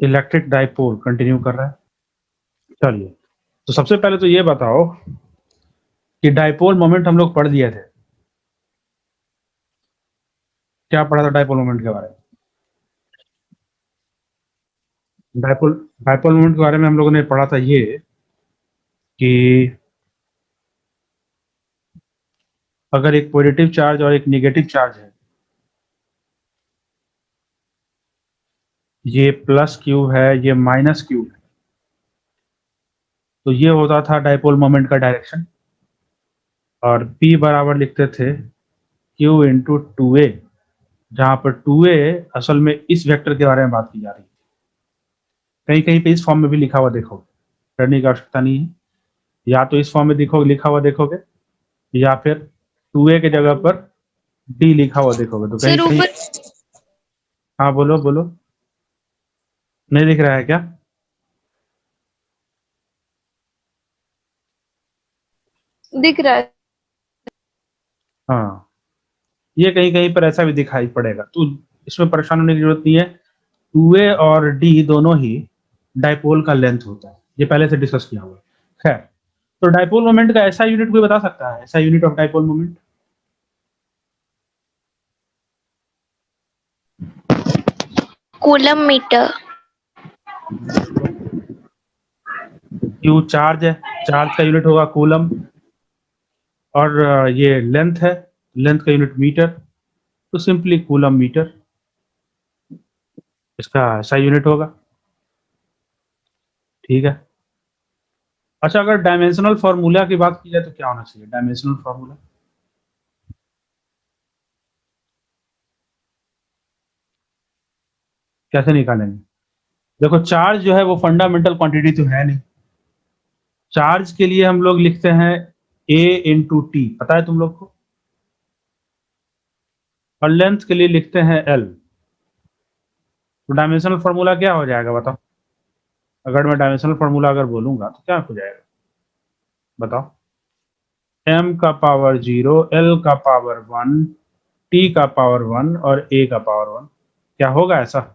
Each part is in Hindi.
इलेक्ट्रिक डाइपोल कंटिन्यू कर रहा है। चलिए, तो सबसे पहले तो ये बताओ कि डाइपोल मोमेंट हम लोग पढ़ दिए थे। क्या पढ़ा था डाइपोल मोमेंट के बारे में? डाइपोल मोमेंट के बारे में हम लोगों ने पढ़ा था ये कि अगर एक पॉजिटिव चार्ज और एक नेगेटिव चार्ज है, ये प्लस क्यू है, ये माइनस क्यू है, तो ये होता था डाइपोल मोमेंट का डायरेक्शन। और P बराबर लिखते थे Q इंटू टू ए, जहां पर टू ए असल में इस वेक्टर के बारे में बात की जा रही है। कहीं कहीं पे इस फॉर्म में भी लिखा हुआ देखोगे, डरने की आवश्यकता नहीं है। या तो इस फॉर्म में लिखा हुआ देखोगे, या फिर टू ए के जगह पर डी लिखा हुआ देखोगे। तो कहीं कहीं हाँ बोलो बोलो, नहीं दिख रहा है क्या? दिख रहा है। हाँ, ये कहीं कहीं पर ऐसा भी दिखाई पड़ेगा, तो इसमें परेशान होने की जरूरत नहीं है। टू ए और डी दोनों ही डाइपोल का लेंथ होता है, ये पहले से डिस्कस किया हुआ है। खैर, तो डाइपोल मोमेंट का ऐसा यूनिट कोई बता सकता है, ऐसा unit of dipole moment? Coulomb metre. Q charge है, चार्ज का यूनिट होगा कूलम, और ये लेंथ है, लेंथ का यूनिट मीटर, तो सिंपली कूलम मीटर इसका ऐसा यूनिट होगा। ठीक है। अच्छा, अगर डायमेंशनल फॉर्मूला की बात की जाए तो क्या होना चाहिए डायमेंशनल फॉर्मूला? कैसे निकालेंगे? देखो, चार्ज जो है वो फंडामेंटल क्वांटिटी तो है नहीं। चार्ज के लिए हम लोग लिखते हैं A इंटू टी, पता है तुम लोग को। और लेंथ के लिए लिखते हैं L। तो डायमेंशनल फॉर्मूला क्या हो जाएगा बताओ? अगर मैं डायमेंशनल फॉर्मूला अगर बोलूंगा तो क्या हो जाएगा बताओ? m का पावर 0, L का पावर 1, T का पावर 1 और A का पावर 1। क्या होगा ऐसा?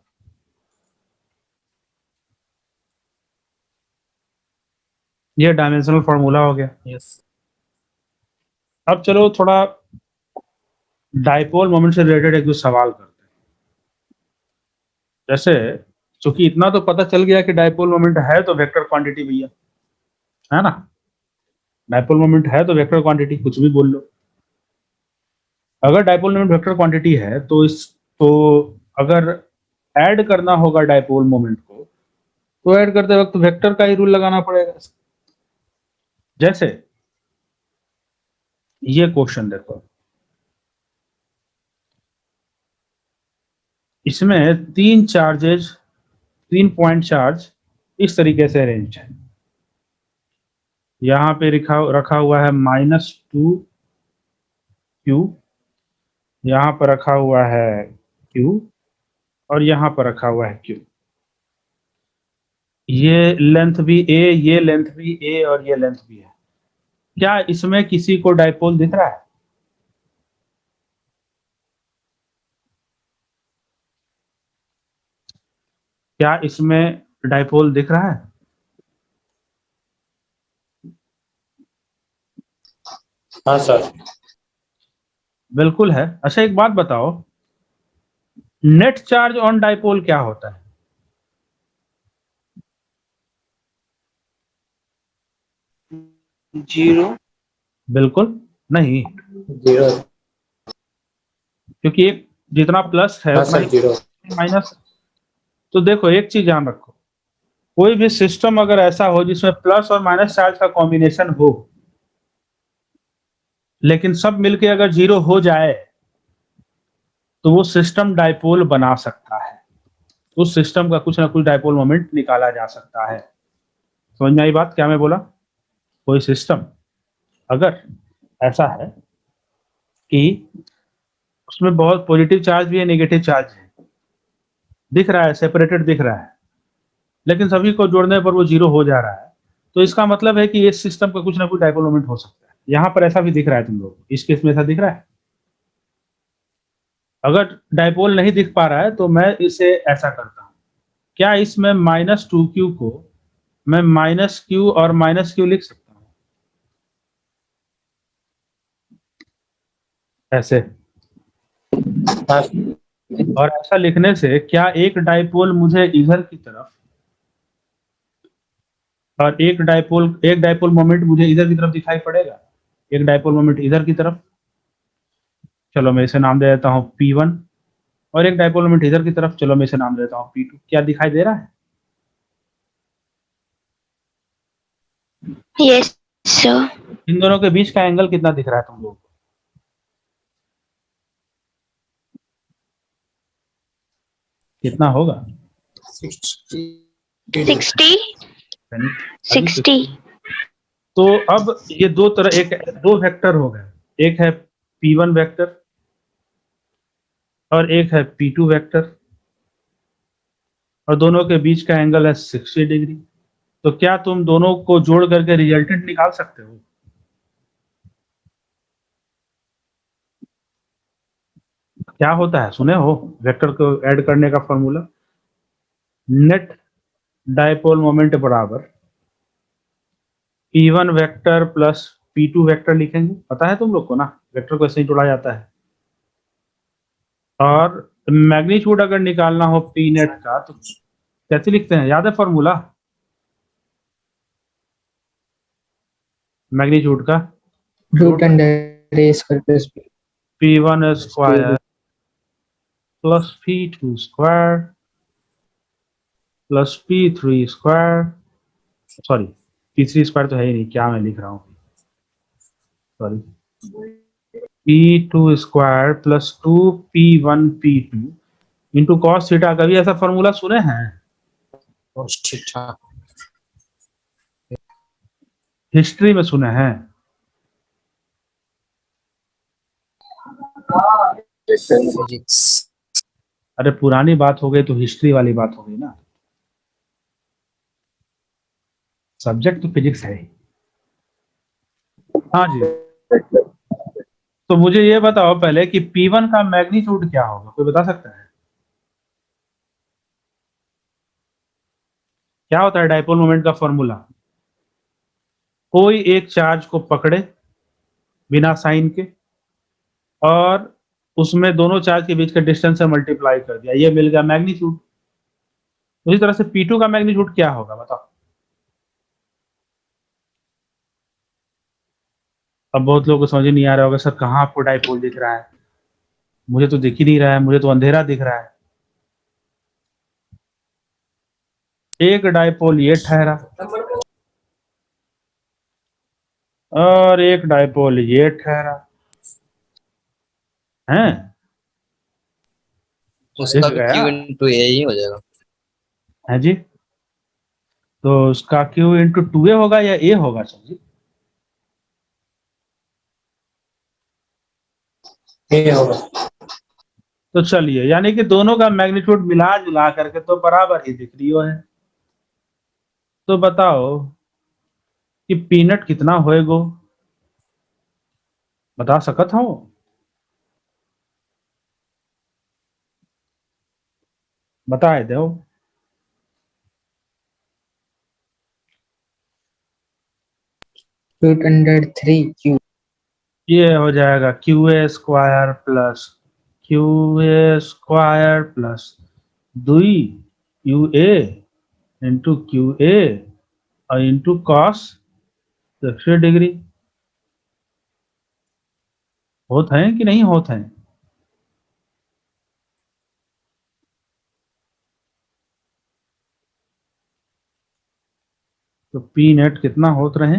ये डायमेंशनल फॉर्मूला हो गया। यस। अब चलो थोड़ा डाइपोल मोमेंट से रिलेटेड एक दो सवाल करते हैं। जैसे, चूंकि इतना तो पता चल गया कि डाइपोल मोमेंट है तो वेक्टर क्वांटिटी भैया, है ना? डाइपोल मोमेंट है तो वेक्टर क्वांटिटी, कुछ भी बोल लो। अगर डाइपोल मोमेंट वेक्टर क्वांटिटी है तो अगर ऐड करना होगा डाइपोल मोमेंट को, तो ऐड करते वक्त वेक्टर का ही रूल लगाना पड़ेगा। जैसे ये क्वेश्चन देखो, इसमें तीन पॉइंट चार्ज इस तरीके से अरेंज है। यहाँ पे रखा हुआ है -2 Q, यहाँ पर रखा हुआ है Q, और यहाँ पर रखा हुआ है Q। ये लेंथ भी A, ये लेंथ भी A और ये लेंथ भी है। क्या इसमें किसी को डाइपोल दिख रहा है? क्या इसमें डाइपोल दिख रहा है? हाँ सर। बिल्कुल है। अच्छा, एक बात बताओ, नेट चार्ज ऑन डाइपोल क्या होता है? जीरो। बिल्कुल नहीं, जीरो। क्योंकि एक जितना प्लस है हाँ उतना सर, ही जीरो। माइनस। तो देखो, एक चीज ध्यान रखो, कोई भी सिस्टम अगर ऐसा हो जिसमें प्लस और माइनस चार्ज का कॉम्बिनेशन हो, लेकिन सब मिलके अगर जीरो हो जाए, तो वो सिस्टम डाइपोल बना सकता है। उस सिस्टम का कुछ ना कुछ डाइपोल मोमेंट निकाला जा सकता है। समझ में आई बात क्या मैं बोला? कोई सिस्टम अगर ऐसा है कि उसमें बहुत पॉजिटिव चार्ज भी है, नेगेटिव चार्ज है, दिख रहा है, सेपरेटेड दिख रहा है, लेकिन सभी को जोड़ने पर वो जीरो हो जा रहा है, तो इसका मतलब है कि इस सिस्टम का कुछ ना कुछ डाइपोल मोमेंट हो सकता है। यहाँ पर ऐसा भी दिख रहा है तुम लोग को, इस केस में ऐसा दिख रहा है। अगर डाइपोल नहीं दिख पा रहा है तो मैं इसे ऐसा करता हूँ, क्या इसमें -2q को मैं -q और -q लिख सकता हूँ ऐसे? हाँ और ऐसा लिखने से क्या एक डाइपोल मुझे इधर की तरफ और एक डाइपोल मोमेंट मुझे इधर की तरफ दिखाई पड़ेगा? एक डाइपोल मोमेंट इधर की तरफ, चलो मैं इसे नाम दे देता हूँ P1, और एक डाइपोल मोमेंट इधर की तरफ, चलो मैं इसे नाम दे देता हूँ P2। क्या दिखाई दे रहा है? Yes, sir. इन दोनों के बीच का एंगल कितना दिख रहा है तुम लोगों को? कितना होगा? 60. यानी 60. तो अब ये दो वेक्टर हो गए, एक है P1 वेक्टर और एक है P2 वेक्टर, और दोनों के बीच का एंगल है 60 डिग्री। तो क्या तुम दोनों को जोड़ करके रिजल्टेंट निकाल सकते हो? क्या होता है, सुने हो वेक्टर को ऐड करने का फॉर्मूला? नेट डाइपोल मोमेंट बराबर P1 vector plus P2 vector लिखेंगे। पता है तुम लोग को ना, वेक्टर को ऐसे ही जोड़ा जाता है। और मैग्नीट्यूड अगर निकालना हो P नेट का तो कैसे लिखते हैं, याद है फॉर्मूला मैग्नीट्यूड का? Root under A square plus B P1 square plus P2 square plus P3 square, sorry P3 square तो है ही नहीं, क्या मैं लिख रहा हूँ, sorry, P2 square plus 2P1 P2 into cos theta. कभी ऐसा फॉर्मूला सुने हैं? ठीक ठाक। हिस्ट्री में सुने हैं? फिजिक्स। अरे पुरानी बात हो गई तो हिस्ट्री वाली बात हो गई ना, सब्जेक्ट तो फिजिक्स है ही। हाँ जी, तो मुझे ये बताओ पहले कि P1 का मैग्नीट्यूड क्या होगा, कोई बता सकता है? क्या होता है डाइपोल मोमेंट का फॉर्मूला? कोई एक चार्ज को पकड़े बिना साइन के और उसमें दोनों चार्ज के बीच का डिस्टेंस से मल्टीप्लाई कर दिया, ये मिल गया मैग्नीट्यूड। उसी तरह से P2 का मैग्नीट्यूड क्या होगा बताओ? अब बहुत लोगों को समझ नहीं आ रहा होगा, सर कहाँ आपको डाइपोल दिख रहा है, मुझे तो दिख ही नहीं रहा है, मुझे तो अंधेरा दिख रहा है। एक डाइपोल ये ठहरा और एक डाइपोल ये ठहरा है, उसका दिख भी गया Q into A ही हो जाएगा। है जी। तो उसका Q इंटू 2A होगा या A होगा सर जी? ये होगा। तो चलिए, यानी कि दोनों का मैग्नीट्यूड मिला जुला करके तो बराबर ही दिख रही है। तो बताओ कि पीनट कितना होएगो, बता सकत हो? बताए दो। रूट अंडर 3q ये हो जाएगा QA square plus QA square plus 2QA into QA और इंटू कॉस 60 डिग्री। होता है कि नहीं होता है? तो पी नेट कितना होत रहे?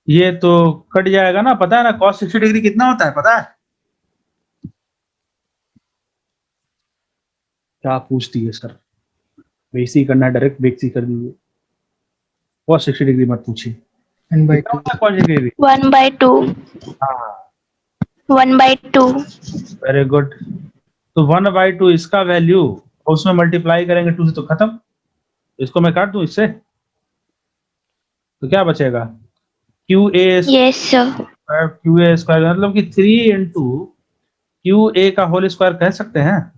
ये तो कट जाएगा ना, पता है ना कॉस 60 डिग्री कितना होता है पता है? क्या पूछती है सर, बेइज्जती करना है, डायरेक्ट बेइज्जती कर दीजिए। कॉस 60 डिग्री मत पूछिए, 1/2 कितना होता है कॉस 60 डिग्री? 1/2. हाँ 1/2. Very good. तो 1/2 इसका वैल्यू, उसमें मल्टीप्लाई करेंगे 2 से तो खत्म, इसको मैं काट दूं इससे तो क्या बचेगा? QA Yes, sir. QA square मतलब कि 3 इंटू QA का होल स्क्वायर कह सकते हैं।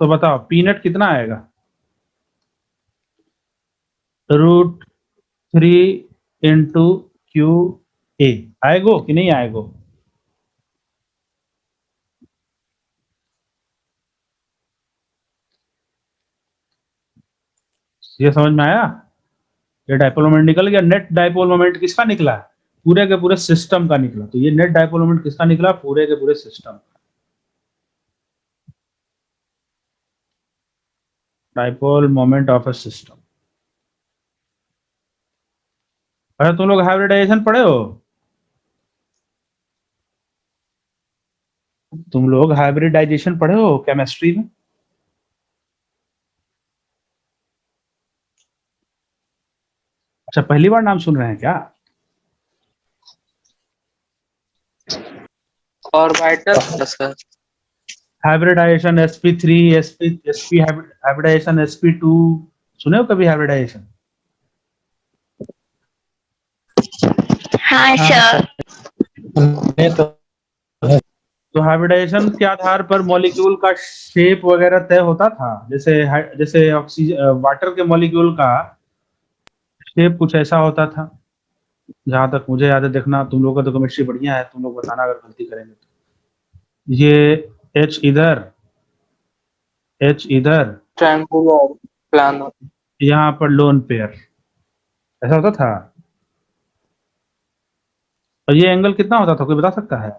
तो बताओ पी नेट कितना आएगा? √3 इंटू क्यू ए आएगो कि नहीं आएगो? ये समझ में आया? ये डाइपोल मोमेंट निकल गया। नेट डाइपोल मोमेंट किसका निकला? पूरे के पूरे सिस्टम का निकला। तो ये नेट डाइपोल मोमेंट किसका निकला? पूरे के पूरे system. Dipole moment of a system. अरे तुम लोग हाइब्रिडाइजेशन पढ़े हो? तुम लोग हाइब्रिडाइजेशन पढ़े हो केमिस्ट्री में? अच्छा, पहली बार नाम सुन रहे हैं क्या? Orbital sir. Hybridization sp3 sp hybridization sp2 सुने हो कभी हाइब्रिडाइजेशन? हाँ सर। तो हाइब्रिडाइजेशन के आधार पर मॉलिक्यूल का शेप वगैरह तय होता था। जैसे ऑक्सीजन वाटर के मॉलिक्यूल का शेप कुछ ऐसा होता था, जहां तक मुझे याद है। देखना, तुम लोगों का तो केमिस्ट्री बढ़िया है, तुम लोग बताना अगर गलती करेंगे तो। ये H इधर, H इधर, ट्रायंगुलर प्लानर। यहाँ पर लोन पेयर, ऐसा होता था। और ये एंगल कितना होता था, कोई बता सकता है?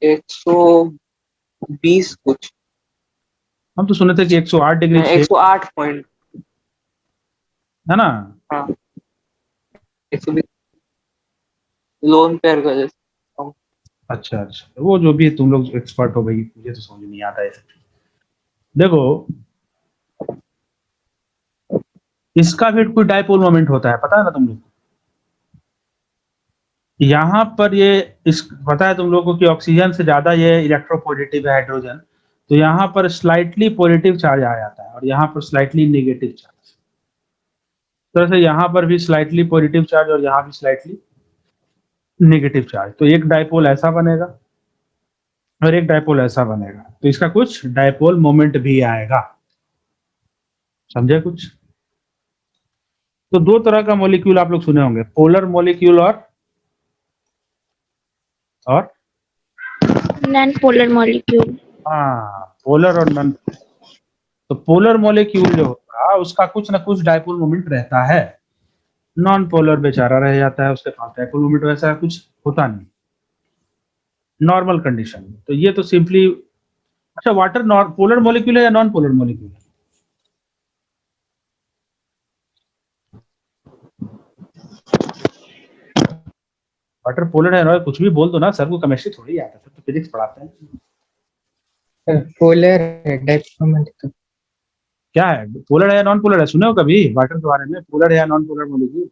120 कुछ। हम तो सुने थे कि 108 डिग्री 108 पॉइंट है ना? हाँ 120 लोन पेयर का जैसे। अच्छा अच्छा, वो जो भी है, तुम लोग एक्सपर्ट हो भाई, मुझे तो समझ नहीं आता है। देखो, इसका भी कोई डाइपोल मोमेंट होता है, पता है ना तुम लोग को? यहाँ पर ये इस पता है तुम लोगों को कि ऑक्सीजन से ज्यादा ये इलेक्ट्रोपॉजिटिव है हाइड्रोजन। तो यहाँ पर स्लाइटली पॉजिटिव चार्ज आ जाता है और यहाँ पर स्लाइटली नेगेटिव चार्ज। तो ऐसे यहाँ पर भी स्लाइटली पॉजिटिव चार्ज और यहाँ भी स्लाइटली नेगेटिव चार्ज। तो एक डाइपोल ऐसा बनेगा और एक डाइपोल ऐसा बनेगा। तो इसका कुछ डाइपोल मोमेंट भी आएगा। समझे कुछ? तो दो तरह का मॉलिक्यूल आप लोग सुने होंगे, पोलर मॉलिक्यूल और नॉन पोलर मॉलिक्यूल। हाँ, पोलर और नॉन। तो पोलर मॉलिक्यूल जो होगा उसका कुछ ना कुछ डाइपोल मोमेंट रहता है। नॉन पोलर बेचारा रह जाता है, उसके पास डाइपोल मोमेंट वैसा कुछ होता नहीं नॉर्मल कंडीशन में। तो ये तो सिंपली, अच्छा वाटर पोलर मॉलिक्यूल है या नॉन पोलर मॉलिक्यूल है? वाटर पोलर है ना? कुछ भी बोल दो ना, सर को केमिस्ट्री थोड़ी आता है, सर तो फिजिक्स पढ़ाते हैं। पोलर है डाइपोल मोमेंट तो। क्या है, पोलर है या नॉन पोलर है? सुने हो कभी वाटर के बारे में, पोलर है या नॉन पोलर मॉलिक्यूल?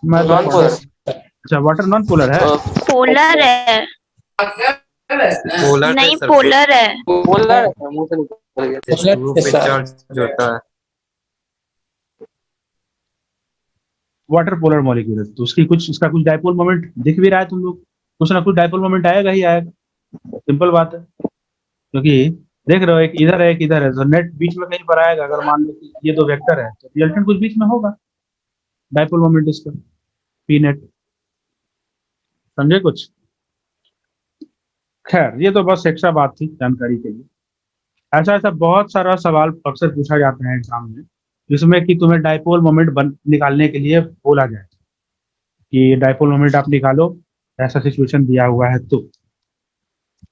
मैं तो नॉन पोलर। अच्छा, वाटर नॉन पोलर है। पोलर है। पोलर नहीं पोलर है। पोलर है, मुंह से निकल गया। ग्रुप पे चार्ज होता है। वाटर पोलर मॉलिक्यूल है, तो उसकी कुछ, उसका कुछ डाइपोल मोमेंट दिख भी रहा है तुम लोग, कुछ ना कुछ डाइपोल मोमेंट आएगा ही आएगा। सिंपल बात है, क्योंकि देख रहे हो एक इधर है एक इधर है, तो नेट बीच में कहीं पर आएगा। अगर मान लो कि ये दो वेक्टर है तो रिजल्टेंट कुछ बीच में होगा, डाइपोल मोमेंट इसका पी नेट। समझे कुछ? खैर, ये तो बस एक्स्ट्रा बात थी जानकारी के लिए। ऐसा ऐसा बहुत सारा सवाल अक्सर पूछा जाता है एग्जाम में, जिसमें कि तुम्हें डाइपोल मोमेंट निकालने के लिए बोला जाए कि डाइपोल मोमेंट आप निकालो, ऐसा सिचुएशन दिया हुआ है तो।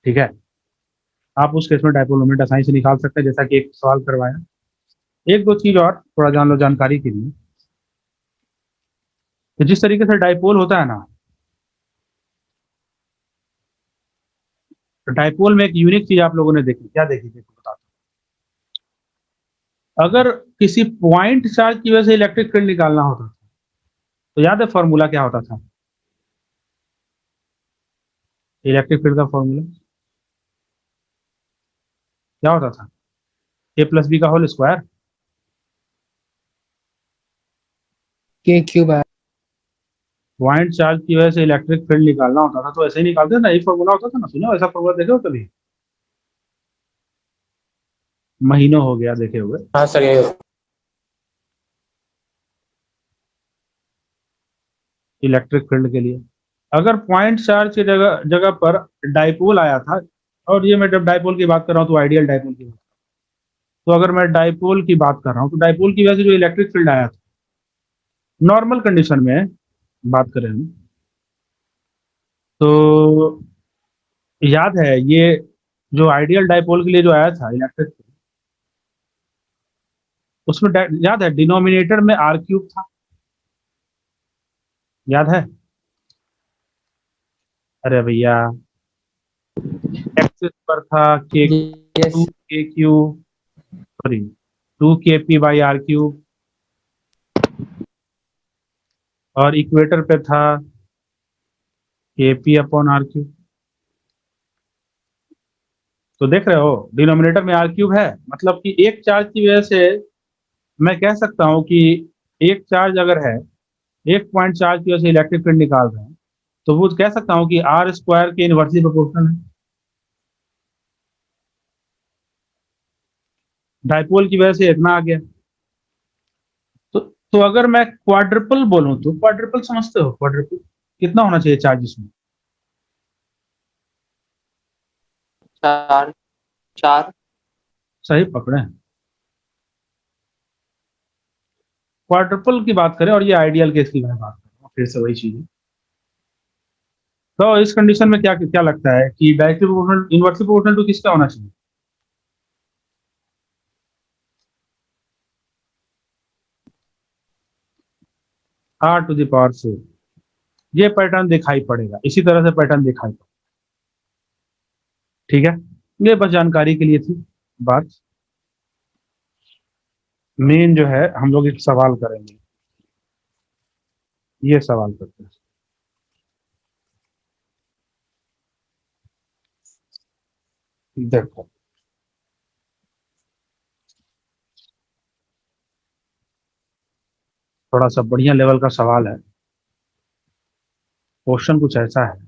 ठीक है, आप उस केस में डाइपोल मोमेंट आसानी से निकाल सकते हैं, जैसा कि एक सवाल करवाया। एक दो चीज और थोड़ा जान लो जानकारी के लिए। तो जिस तरीके से डाइपोल होता है ना, तो डाइपोल में एक यूनिक चीज आप लोगों ने देखी, क्या देखी थी बताता हूं। अगर किसी पॉइंट चार्ज की वजह से इलेक्ट्रिक फील्ड निकालना होता था, तो याद है फॉर्मूला क्या होता था? इलेक्ट्रिक फील्ड का फॉर्मूला क्या होता था? ए प्लस बी का होल स्क्वायर। के क्यूब पॉइंट चार्ज की वजह से इलेक्ट्रिक फील्ड निकालना होता था तो ऐसे ही निकालते ना, एक फॉर्मूला होता था ना, सुनो ऐसा फॉर्मूला देखे हो कभी? महीनों हो गया देखे हुए। हाँ सर ये इलेक्ट्रिक फील्ड के लिए अगर पॉइंट चार्ज की जगह जगह पर डाइपोल आया था, और ये मैं जब डाइपोल की बात कर रहा हूँ तो आइडियल डाइपोल की बात, तो अगर मैं डाइपोल की बात कर रहा हूँ तो डाइपोल की वजह से जो इलेक्ट्रिक फील्ड आया था, नॉर्मल कंडीशन में बात करें हम, तो याद है ये जो आइडियल डाइपोल के लिए जो आया था इलेक्ट्रिक फील्ड, उसमें याद है डिनोमिनेटर में आर क्यूब था, याद है? अरे भैया एक्सिस पर था K yes two K Q sorry 2 kp by R cube, और इक्वेटर पे था kp अपॉन आर क्यूब। तो देख रहे हो डिनोमिनेटर में आर क्यूब है, मतलब कि एक चार्ज की वजह से मैं कह सकता हूं कि एक चार्ज अगर है, एक पॉइंट चार्ज की वजह से इलेक्ट्रिक फील्ड निकाल रहे हैं, तो वो कह सकता हूं कि आर स्क्वायर के इनवर्सली प्रोपोर्शनल है। डाइपोल की वजह से इतना आ गया। तो अगर मैं क्वाड्रुपल बोलूं तो क्वाड्रुपल समझते हो? क्वाड्रुपल कितना होना चाहिए चार्ज इसमें? 4 4 सही पकड़े हैं। क्वाड्रुपल की बात करें, और ये आइडियल केस की मैं बात कर रहा हूँ, फिर से वही चीज है। तो इस कंडीशन में क्या क्या लगता है कि directly proportional inversely proportional to किसका होना चाहिए? R to the power 4। ये पैटर्न दिखाई पड़ेगा, इसी तरह से पैटर्न दिखाई पड़ेगा। ठीक है, ये बस जानकारी के लिए थी बात। मेन जो है हम लोग एक सवाल करेंगे, ये सवाल करते हैं। देखो थोड़ा सा बढ़िया लेवल का सवाल है, क्वेश्चन कुछ ऐसा है,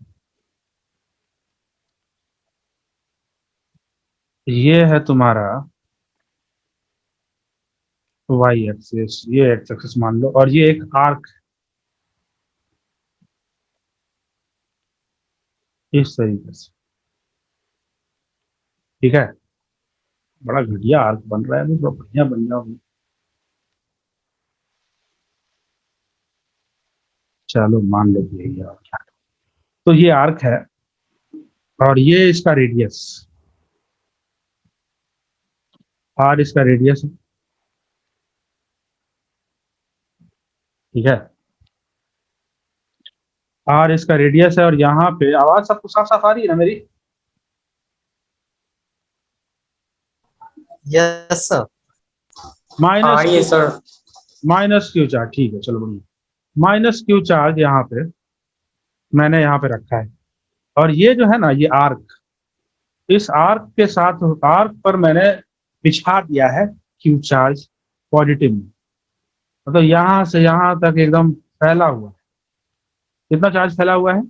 ये है तुम्हारा वाई एक्सिस, ये एक्स एक्सिस मान लो, और ये एक आर्क इस तरीके से। ठीक है, बड़ा घटिया आर्क बन रहा है, अभी बड़ा बढ़िया बन रहा है। चलो मान लेते हैं ये, तो ये आर्क है और ये इसका रेडियस, आर इसका रेडियस है। ठीक है, आर इसका रेडियस है, और यहाँ पे आवाज सबको साफ साफ आ रही है ना मेरी? यस सर माइनस ये सर माइनस क्यू चार्ज, ठीक है चलो बढ़िया। माइनस क्यू चार्ज यहाँ पे मैंने यहाँ पे रखा है, और ये जो है ना ये आर्क, इस आर्क के साथ आर्क पर मैंने बिछा दिया है क्यू चार्ज पॉजिटिव में, मतलब यहाँ से यहाँ तक एकदम फैला हुआ है। कितना चार्ज फैला हुआ है?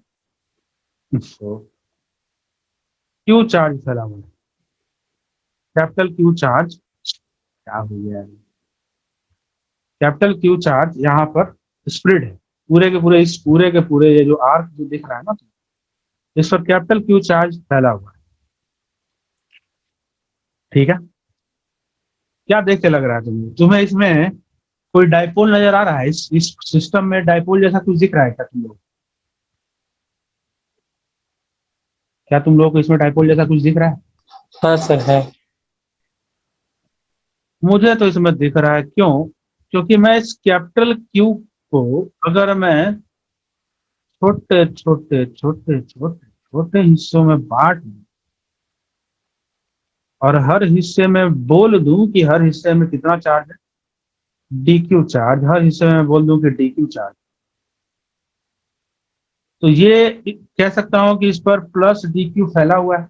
क्यू चार्ज फैला हुआ है, कैपिटल क्यू चार्ज। क्या हो गया, कैपिटल क्यू चार्ज यहाँ पर स्प्रेड है पूरे के पूरे, इस पूरे के पूरे ये जो आर्क जो दिख रहा है ना, इस पर कैपिटल क्यू चार्ज फैला हुआ है। ठीक है, क्या देख के लग रहा है तुम्हें इसमें कोई डाइपोल नजर आ रहा है? इस सिस्टम में डाइपोल जैसा कुछ दिख रहा है क्या तुम लोग? क्या तुम लोग को इसमें डाइपोल जैसा कुछ दिख रहा है? हाँ सर है मुझे तो इसमें दिख रहा है। क्यों? क्योंकि मैं इस कैपिटल क्यू को अगर मैं छोटे छोटे छोटे छोटे छोटे हिस्सों में बांट दूं और हर हिस्से में बोल दूं कि हर हिस्से में कितना चार्ज है, डी क्यू चार्ज, हर हिस्से में बोल दूं कि डी क्यू चार्ज, तो ये कह सकता हूं कि इस पर प्लस डी क्यू फैला हुआ है,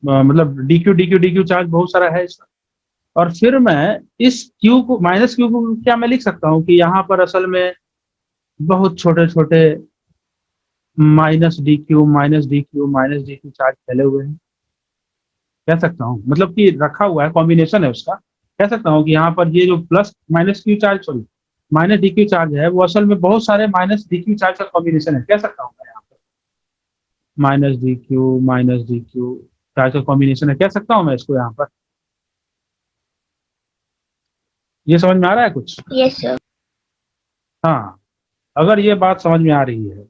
मतलब डी क्यू चार्ज बहुत सारा है इस पर। और फिर मैं इस क्यू को माइनस क्यू को क्या मैं लिख सकता हूं कि यहाँ पर असल में बहुत छोटे छोटे माइनस डी क्यू चार्ज फैले हुए हैं, कह सकता हूँ, मतलब कि रखा हुआ है, कॉम्बिनेशन है उसका। कह सकता हूँ कि यहाँ पर ये जो plus minus Q charge, sorry minus D Q charge है, वो असल में बहुत सारे माइनस डी क्यू चार्ज का कॉम्बिनेशन है, कह सकता हूँ मैं यहाँ पर माइनस डी क्यू चार्ज का कॉम्बिनेशन है, कह सकता हूँ मैं इसको यहाँ पर। ये समझ में आ रहा है कुछ? Yes, sir. हाँ, अगर ये बात समझ में आ रही है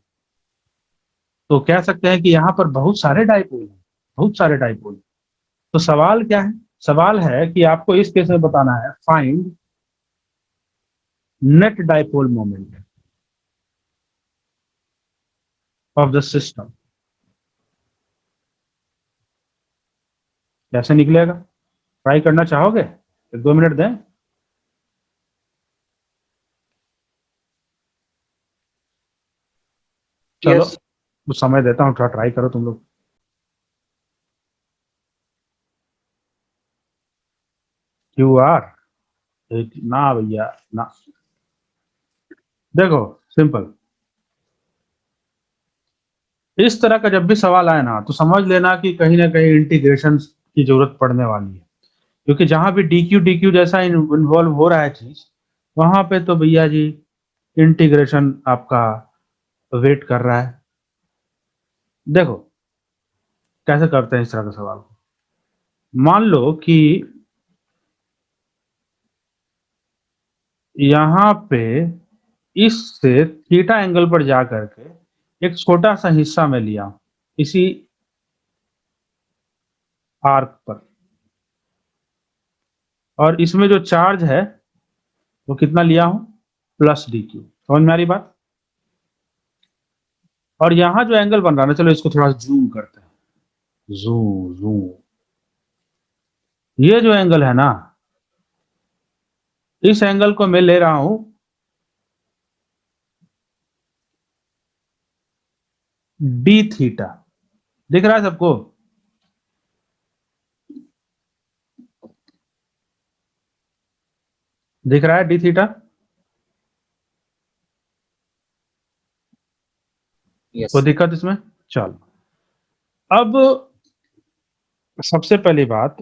तो कह सकते हैं कि यहाँ पर बहुत सारे डाइपोल हैं, बहुत सारे डाइपोल। तो सवाल क्या है? सवाल है कि आपको इस केस में बताना है find net dipole moment of the system. कैसे निकलेगा? ट्राई करना चाहोगे? 1-2 मिनट दें। चलो Yes. कुछ समय देता हूँ, थोड़ा ट्राई करो तुम लोग। क्यू आर ना भैया ना। देखो सिंपल, इस तरह का जब भी सवाल आए ना तो समझ लेना कि कहीं ना कहीं इंटीग्रेशन की जरूरत पड़ने वाली है, क्योंकि जहां भी डी क्यू जैसा इन्वॉल्व हो रहा है चीज, वहां पे तो भैया जी इंटीग्रेशन आपका वेट कर रहा है। देखो कैसे करते हैं इस तरह का सवाल। मान लो कि यहाँ पे इससे थीटा एंगल पर जा करके एक छोटा सा हिस्सा में लिया इसी आर्क पर, और इसमें जो चार्ज है वो कितना लिया हूं? Plus D Q. समझ में आ रही बात? और यहां जो एंगल बन रहा है ना, चलो इसको थोड़ा जूम करते हैं, जूम जूम। ये जो एंगल है ना, इस एंगल को मैं ले रहा हूं डी थीटा। दिख रहा है सबको? दिख रहा है डी थीटा? Yes. कोई दिक्कत इसमें? चलो, अब सबसे पहली बात,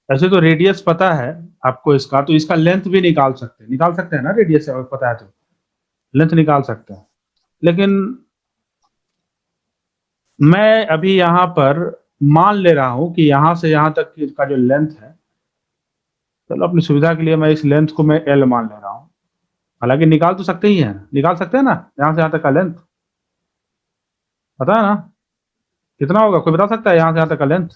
ऐसे तो रेडियस पता है आपको इसका, तो इसका लेंथ भी निकाल सकते हैं ना, रेडियस अगर पता है तो लेंथ निकाल सकते हैं। लेकिन मैं अभी यहाँ पर मान ले रहा हूं कि यहां से यहां तक का जो लेंथ है, चलो अपनी सुविधा के लिए मैं इस लेंथ को मैं एल मान ले रहा हूं। हालांकि निकाल तो सकते ही हैं, निकाल सकते हैं ना यहां से यहां तक का लेंथ, पता है ना कितना होगा? कोई बता सकता है यहां से यहां तक का लेंथ?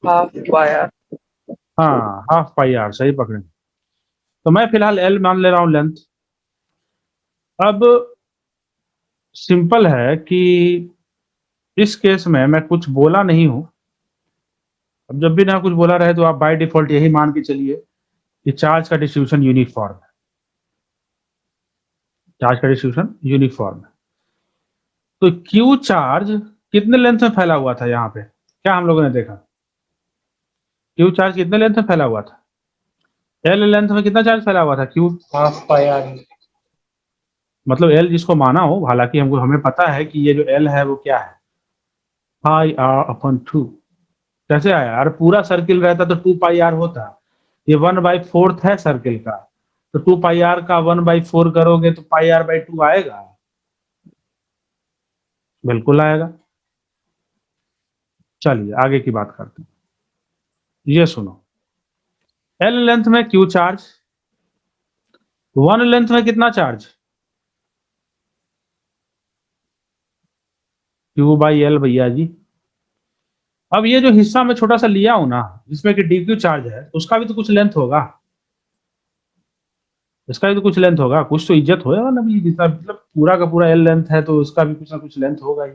Half by r. हाँ, हाफ पाई आर, सही पकड़े। तो मैं फिलहाल एल मान ले रहा हूं लेंथ। अब सिंपल है कि इस केस में मैं कुछ बोला नहीं हूं। अब जब भी ना कुछ बोला रहे तो आप बाय डिफॉल्ट यही मान के चलिए कि चार्ज का डिस्ट्रीब्यूशन यूनिफॉर्म है, चार्ज का डिस्ट्रीब्यूशन यूनिफॉर्म है। तो क्यू चार्ज कितने लेंथ में फैला हुआ था? यहाँ पे क्या हम लोगों ने देखा? क्यू चार्ज कितने लेंथ में फैला हुआ था? एल लेंथ में कितना चार्ज फैला हुआ था? Q Half pi r. मतलब एल जिसको माना हो, हालांकि हमको हमें पता है कि ये जो एल है वो क्या है, पाई आर अपॉन 2। कैसे आया यार? पूरा सर्किल रहता तो 2 पाई आर होता, ये 1/4 है सर्किल का, तो 2 पाई आर का 1/4 करोगे तो पाई आर/2 आएगा, बिल्कुल आएगा। चलिए आगे की बात करते हैं। ये सुनो, एल लेंथ में क्यू चार्ज, 1 लेंथ में कितना चार्ज? क्यू बाई एल भैया जी। अब ये जो हिस्सा मैं छोटा सा लिया हूं ना, जिसमें कि डी क्यू चार्ज है, उसका भी तो कुछ लेंथ होगा, इसका भी तो कुछ लेंथ होगा, कुछ तो इज्जत होगा ना भी, जितना मतलब पूरा का पूरा एल लेंथ है तो उसका भी कुछ ना कुछ लेंथ होगा ही।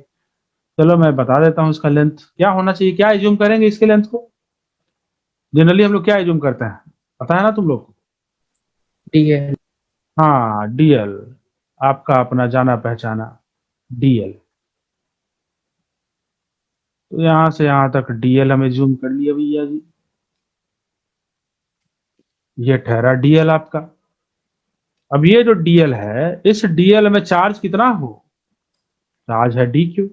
चलो मैं बता देता हूँ इसका लेंथ क्या होना चाहिए। क्या एज्यूम करेंगे इसके लेंथ को? जनरली हम लोग क्या एज्यूम करते हैं, पता है ना तुम लोग को? DL. हाँ, डीएल, आपका अपना जाना पहचाना डीएल। तो यहां से यहां तक डीएल हम एज्यूम कर लिया भैया जी। ये ठहरा डीएल आपका। अब ये जो डीएल है, इस डीएल में चार्ज कितना हो, चार्ज है डी क्यू।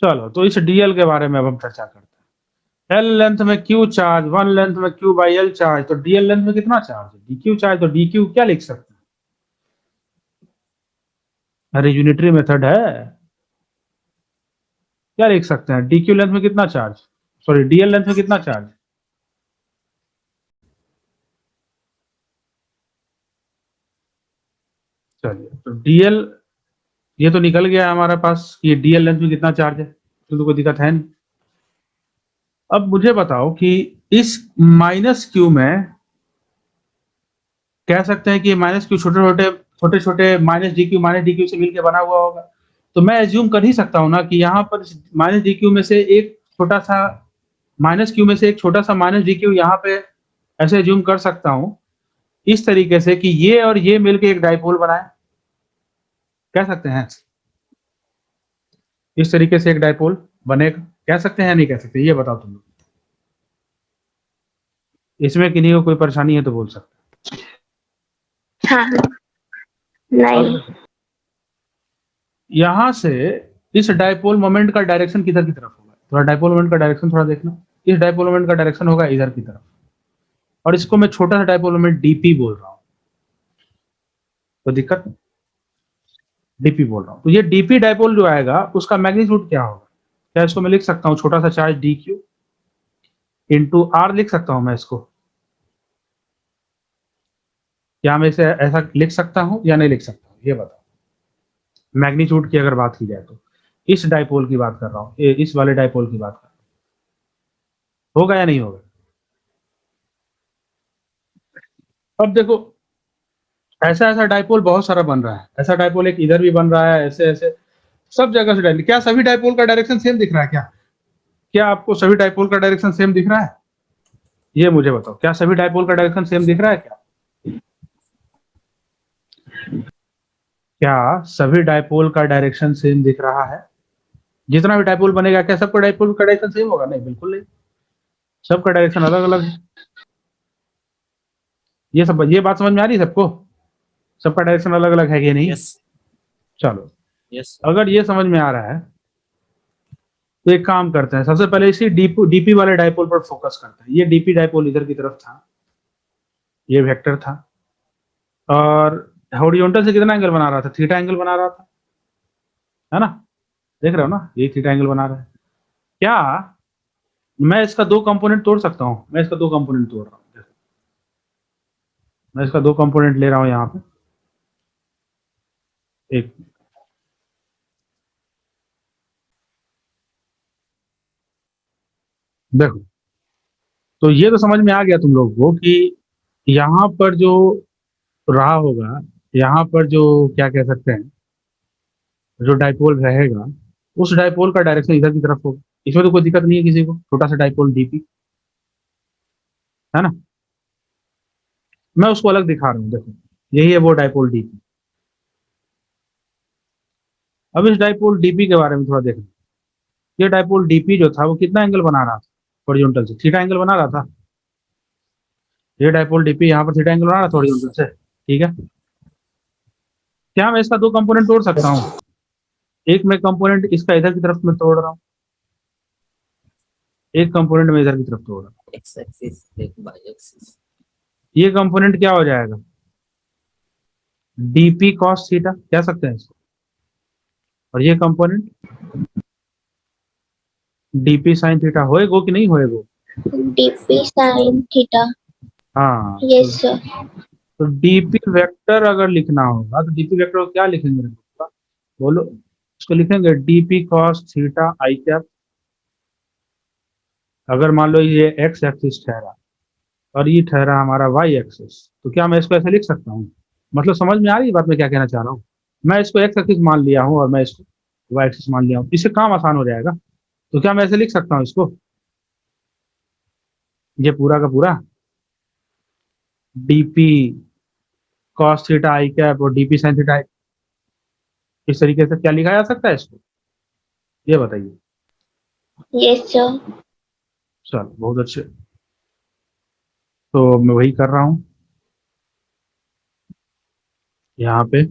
चलो तो इस डीएल के बारे में अब हम चर्चा करते हैं। एल लेंथ में क्यू चार्ज, 1 लेंथ में क्यू बाई एल चार्ज, तो डीएल लेंथ में कितना चार्ज है, डी क्यू चार्ज। तो डी क्यू क्या लिख सकते हैं, अरे यूनिटरी मेथड है, क्या लिख सकते हैं, डी क्यू लेंथ में कितना चार्ज, सॉरी डीएल लेंथ में कितना चार्ज। चलिए तो डीएल ये तो निकल गया हमारे पास, ये डीएल लेंथ में कितना चार्ज है, तो कोई दिक्कत है नहीं। अब मुझे बताओ कि इस माइनस क्यू में कह सकते हैं कि माइनस क्यू छोटे छोटे माइनस डी क्यू से मिलकर बना हुआ होगा। तो मैं एज्यूम कर ही सकता हूं ना कि यहाँ पर माइनस डी क्यू में से एक छोटा सा माइनस क्यू में से एक छोटा सा माइनस डी क्यू यहाँ पे ऐसे एज्यूम कर सकता हूं इस तरीके से कि ये और ये मिलकर एक डाइपोल बनाए, कह सकते हैं इस तरीके से एक डाइपोल बनेगा, कह सकते हैं या नहीं कह सकते, ये बताओ तुम लोग। इसमें किन्हीं को कोई परेशानी है तो बोल सकते हैं। हाँ नहीं। यहां से इस डाइपोल मोमेंट का डायरेक्शन किधर की तरफ होगा, थोड़ा डाइपोल मोमेंट का डायरेक्शन थोड़ा देखना। इस डाइपोल मोमेंट का डायरेक्शन होगा इधर की तरफ, और इसको मैं छोटा सा डाइपोल मोमेंट डीपी बोल रहा हूं, तो दिक्कत डीपी बोल रहा हूं। तो ये डीपी डाइपोल जो आएगा उसका मैग्नीट्यूड क्या होगा, क्या इसको मैं लिख सकता हूं छोटा सा charge D Q into R लिख सकता हूं मैं इसको, क्या मैं इसे ऐसा लिख सकता हूं या नहीं लिख सकता हूं, ये बताओ। मैग्नीट्यूड की अगर बात की जाए तो इस डाइपोल की बात कर रहा हूं, इस वाले डाइपोल की बात कर रहा हूं, होगा या नहीं होगा। अब देखो ऐसा ऐसा डाइपोल बहुत सारा बन रहा है, ऐसा डाइपोल एक इधर भी बन रहा है, ऐसे ऐसे सब जगह से डाइपोल। क्या सभी डाइपोल का डायरेक्शन सेम दिख रहा है, क्या क्या आपको सभी डाइपोल का डायरेक्शन सेम दिख रहा है, ये मुझे बताओ, क्या सभी डाइपोल का डायरेक्शन सेम दिख रहा है, क्या सभी डाइपोल का डायरेक्शन सेम दिख रहा है, जितना भी डाइपोल बनेगा क्या सबका डाइपोल का डायरेक्शन सेम होगा, नहीं बिल्कुल नहीं, सबका डायरेक्शन अलग अलग है। ये बात समझ में आ रही है सबको, सबका डायरेक्शन अलग अलग है कि नहीं। यस चलो यस अगर ये समझ में आ रहा है तो एक काम करते हैं, सबसे पहले इसी डीपी वाले डाइपोल पर फोकस करते हैं। ये डीपी डाइपोल इधर की तरफ था, ये वेक्टर था, और हॉरिजॉन्टल से कितना एंगल बना रहा था, थीटा एंगल बना रहा था, है ना, देख रहे हो ना, ये थीटा एंगल बना रहा है। क्या मैं इसका दो कंपोनेंट तोड़ सकता हूं, मैं इसका दो कंपोनेंट तोड़ रहा हूं, मैं इसका दो कंपोनेंट ले रहा हूं यहां पे, एक देखो, तो ये तो समझ में आ गया तुम लोग को कि यहाँ पर जो रहा होगा, यहाँ पर जो क्या कह सकते हैं, जो डाइपोल रहेगा उस डाइपोल का डायरेक्शन इधर की तरफ होगा, इसमें तो कोई दिक्कत नहीं है किसी को, छोटा सा डाइपोल डीपी, है ना। मैं उसको अलग दिखा रहा हूँ, देखो यही है वो डाइपोल डीपी। अब इस डाइपोल डीपी के बारे में थोड़ा देखना। ये डाइपोल डीपी जो था वो कितना एंगल बना रहा था, हॉरिजॉन्टल से थीटा एंगल बना रहा था। ये डाइपोल डीपी यहाँ पर थीटा एंगल बना रहा था हॉरिजॉन्टल से, ठीक है। क्या मैं इसका दो कंपोनेंट तोड़ सकता हूँ, एक मैं कंपोनेंट इसका इधर की तरफ में तोड़ रहा हूँ, एक कंपोनेंट में इधर की तरफ तोड़ रहा हूँ, एक्स एक्सिस एक वाई एक्सिस ये कंपोनेंट क्या हो जाएगा, डीपी कॉस थीटा कह सकते हैं इसको, और ये कंपोनेंट डीपी साइन थीटा होएगो कि नहीं होएगो, डीपी साइन थीटा। हाँ। Yes sir. तो डीपी वेक्टर अगर लिखना होगा तो डीपी वेक्टर को क्या लिखेंगे, बोलो, इसको लिखेंगे DP cos theta I cap. अगर मान लो ये एक्स एक्सिस ठहरा और ये ठहरा हमारा वाई एक्सिस, तो क्या मैं इसको ऐसे लिख सकता हूँ, मतलब समझ में आ रही है बात मैं क्या कहना चाह रहा हूँ। मैं इसको एक्स एक्सिस मान लिया हूँ और मैं इसको वाई एक्सिस मान लिया हूँ, इससे काम आसान हो जाएगा। तो क्या मैं ऐसे लिख सकता हूँ इसको, ये पूरा का पूरा DP cos theta I cap और डीपी साइन थीटा, इस तरीके से क्या लिखा जा सकता है इसको, ये बताइए। Yes sir. चलो बहुत अच्छे। तो मैं वही कर रहा हूं यहाँ पे।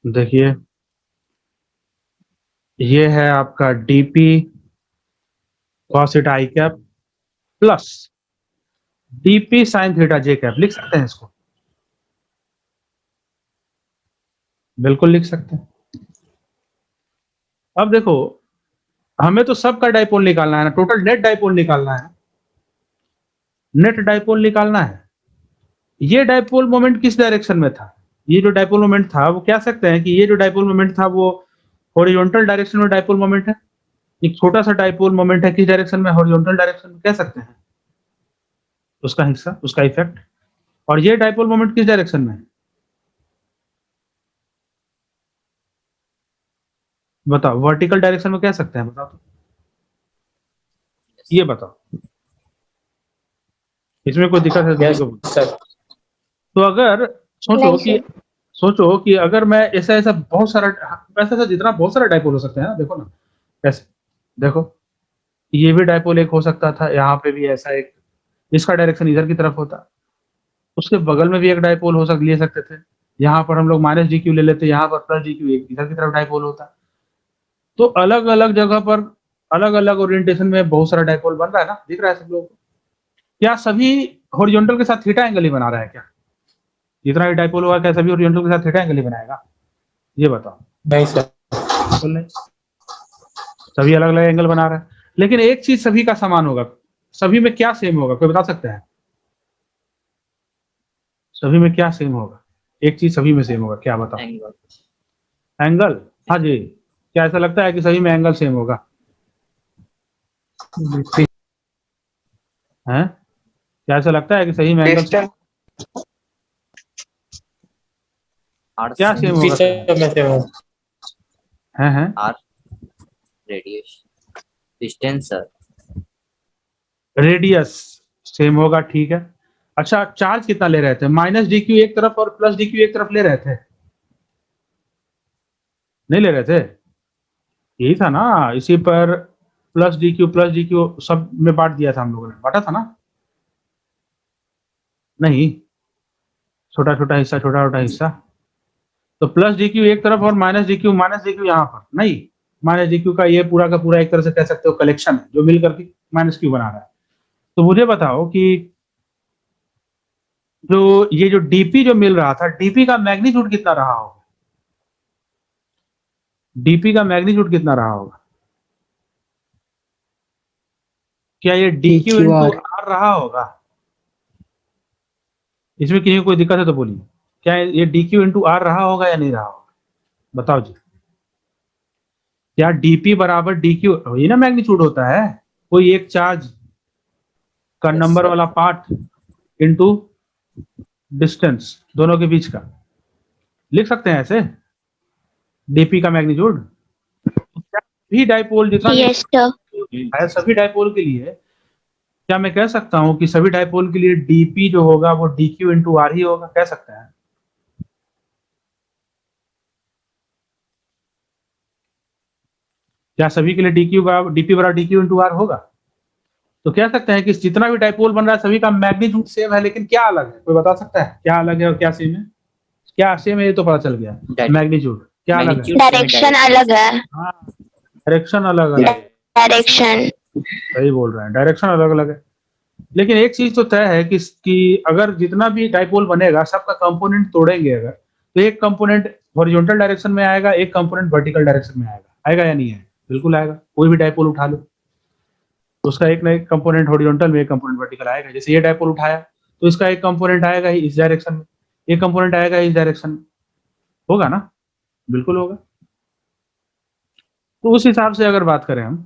देखिए ये है आपका DP cos theta I cap plus DP sine theta J cap. लिख सकते हैं इसको, बिल्कुल लिख सकते हैं। अब देखो हमें तो सबका डाइपोल निकालना है ना, टोटल नेट डाइपोल निकालना है, नेट डाइपोल निकालना है। ये डाइपोल मोमेंट किस डायरेक्शन में था? ये जो डाइपोल मोमेंट था वो कह सकते हैं कि ये जो डाइपोल मोमेंट था वो हॉरिजॉन्टल डायरेक्शन में डाइपोल मोमेंट है। एक छोटा सा डाइपोल मोमेंट है किस डायरेक्शन में? हॉरिजॉन्टल डायरेक्शन में, कह सकते हैं उसका हिस्सा, उसका इफेक्ट। और ये डाइपोल मोमेंट किस डायरेक्शन में है? बताओ, वर्टिकल डायरेक्शन में कह सकते हैं, बताओ तो, ये बताओ, इसमें कोई दिक्कत है? Yes sir. तो अगर नहीं सोचो कि अगर मैं ऐसा बहुत सारा, ऐसा जितना बहुत सारा डाइपोल हो सकते हैं ना, देखो ना कैसे, देखो ये भी डाइपोल एक हो सकता था, यहाँ पे भी ऐसा एक, इसका डायरेक्शन इधर की तरफ होता, उसके बगल में भी एक डाइपोल ले सकते थे, यहाँ पर हम लोग माइनस डी क्यू ले लेते, यहाँ पर प्लस डी क्यू, एक इधर की तरफ डाइपोल होता। तो अलग अलग जगह पर अलग अलग ओरिएंटेशन में बहुत सारा डाइपोल बन रहा है ना, दिख रहा है सब लोगों को। क्या सभी हॉरिजॉन्टल के साथ थीटा एंगल ही बना रहा है क्या? जितना भी डाइपोल हुआ क्या सभी हॉरिजॉन्टल के साथ थीटा एंगल ही बनाएगा? ये बताओ। नहीं सर। बिल्कुल नहीं, सभी अलग अलग एंगल बना रहा है। लेकिन एक चीज सभी का समान होगा, सभी में क्या सेम होगा, कोई बता सकता है? सभी में क्या सेम होगा? एक चीज सभी में सेम होगा, क्या बताओ? एंगल। एंगल। हाँ जी, क्या ऐसा लगता है कि सभी में एंगल सेम होगा? हैं? क्या ऐसा लगता है कि सही में एंगल डिस्टेंस आर क्या सेम होगा? में से हो। हैं? R radius distance sir. Radius same होगा, ठीक है। अच्छा, चार्ज कितना ले रहे थे? माइनस डी क्यू एक तरफ और प्लस डी क्यू एक तरफ ले रहे थे? नहीं ले रहे थे, यही था ना, इसी पर प्लस डी क्यू सब में बांट दिया था हम लोगों ने, बांटा था ना? नहीं, छोटा छोटा हिस्सा, छोटा छोटा हिस्सा। तो प्लस डी क्यू एक तरफ और माइनस डी क्यू यहाँ पर नहीं, माइनस डी क्यू का ये पूरा का पूरा एक तरह से कह सकते हो कलेक्शन है जो मिलकर के माइनस क्यू बना रहा है। तो मुझे बताओ कि जो ये जो डीपी जो मिल रहा था, डीपी का मैग्नीट्यूड कितना रहा होगा? डीपी का मैग्नीट्यूड कितना रहा होगा? क्या ये डी क्यू इंटू आर रहा होगा? इसमें किसी को कोई दिक्कत है तो बोलिए, क्या ये डी क्यू इंटू आर रहा होगा या नहीं रहा होगा? बताओ जी। क्या डीपी बराबर डी क्यू, ये ना मैग्नीट्यूड होता है, कोई एक चार्ज का Yes, नंबर sir. वाला पार्ट इंटू डिस्टेंस दोनों के बीच का, लिख सकते हैं ऐसे डीपी का मैग्नीट्यूड। भी डाइपोल जितना भी यस सर। है, सभी डाइपोल के लिए क्या मैं कह सकता हूं कि सभी डाइपोल के लिए डीपी जो होगा वो डी क्यू इंटू आर ही होगा? कह सकते हैं। क्या सभी के लिए डीपी बराबर डी क्यू इंटू आर होगा? तो कह सकते हैं कि जितना भी डाइपोल बन रहा है सभी का मैग्नीट्यूड सेम है, लेकिन क्या अलग है? कोई बता सकता है क्या अलग है और क्या सेम है? क्या सेम है ये तो पता चल गया, मैग्नीट्यूड क्या अलग है? डायरेक्शन अलग है। हाँ, डायरेक्शन अलग अलग है, डायरेक्शन सही बोल रहे हैं, डायरेक्शन अलग अलग है। लेकिन एक चीज तो तय है कि अगर जितना भी डाइपोल बनेगा सबका कंपोनेंट तोड़ेंगे अगर, तो एक कंपोनेंट हॉरिजॉन्टल डायरेक्शन में आएगा, एक कंपोनेंट वर्टिकल डायरेक्शन में आएगा या नहीं आएगा? बिल्कुल आएगा। कोई भी डाइपोल उठा लो तो उसका एक ना एक कंपोनेंट हॉरिजॉन्टल में, एक कंपोनेंट वर्टिकल आएगा। जैसे ये डाइपोल उठाया तो इसका एक कंपोनेंट आएगा ही इस डायरेक्शन में, एक कंपोनेंट आएगा इस डायरेक्शन में, होगा ना? बिल्कुल होगा। तो उस हिसाब से अगर बात करें हम,